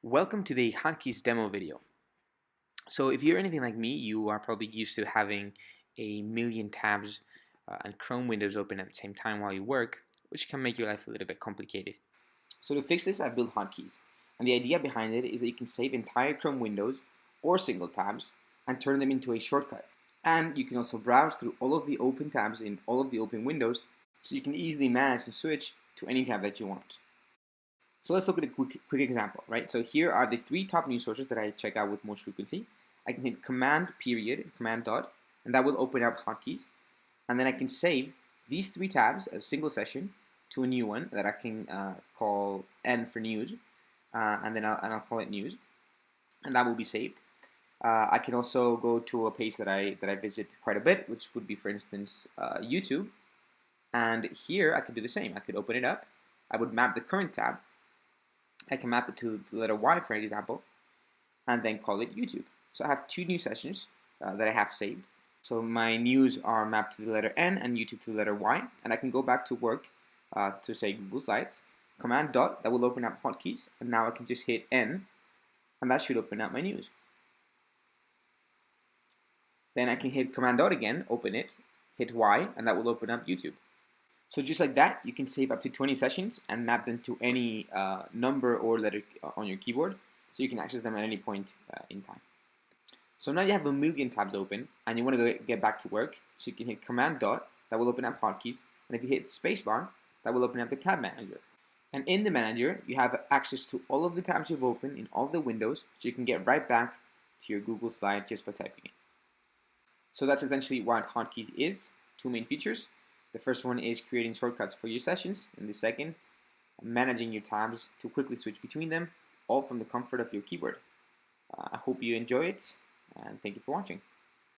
Welcome to the Hotkeys Demo video. So if you're anything like me, you are probably used to having a million tabs and Chrome windows open at the same time while you work, which can make your life a little bit complicated. So to fix this, I built Hotkeys. And the idea behind it is that you can save entire Chrome windows or single tabs and turn them into a shortcut. And you can also browse through all of the open tabs in all of the open windows, so you can easily manage and switch to any tab that you want. So let's look at a quick example, right? So here are the three top news sources that I check out with most frequency. I can hit command period, command dot, and that will open up Hotkeys. And then I can save these three tabs, a single session, to a new one that I can call N for news, and then I'll call it news, and that will be saved. I can also go to a page that I visit quite a bit, which would be, for instance, YouTube. And here I could do the same. I could open it up. I would map the current tab. I can map it to the letter Y, for example, and then call it YouTube. So I have two new sessions that I have saved. So my news are mapped to the letter N and YouTube to the letter Y, and I can go back to work to say Google Slides. Command dot, that will open up Hotkeys, and now I can just hit N, and that should open up my news. Then I can hit command dot again, open it, hit Y, and that will open up YouTube. So just like that, you can save up to 20 sessions and map them to any number or letter on your keyboard, so you can access them at any point in time. So now you have a million tabs open, and you want to get back to work, so you can hit command dot, that will open up Hotkeys, and if you hit spacebar, that will open up the tab manager. And in the manager, you have access to all of the tabs you've opened in all the windows, so you can get right back to your Google slide just by typing it. So that's essentially what Hotkeys is, two main features. The first one is creating shortcuts for your sessions, and the second, managing your tabs to quickly switch between them, all from the comfort of your keyboard. I hope you enjoy it, and thank you for watching.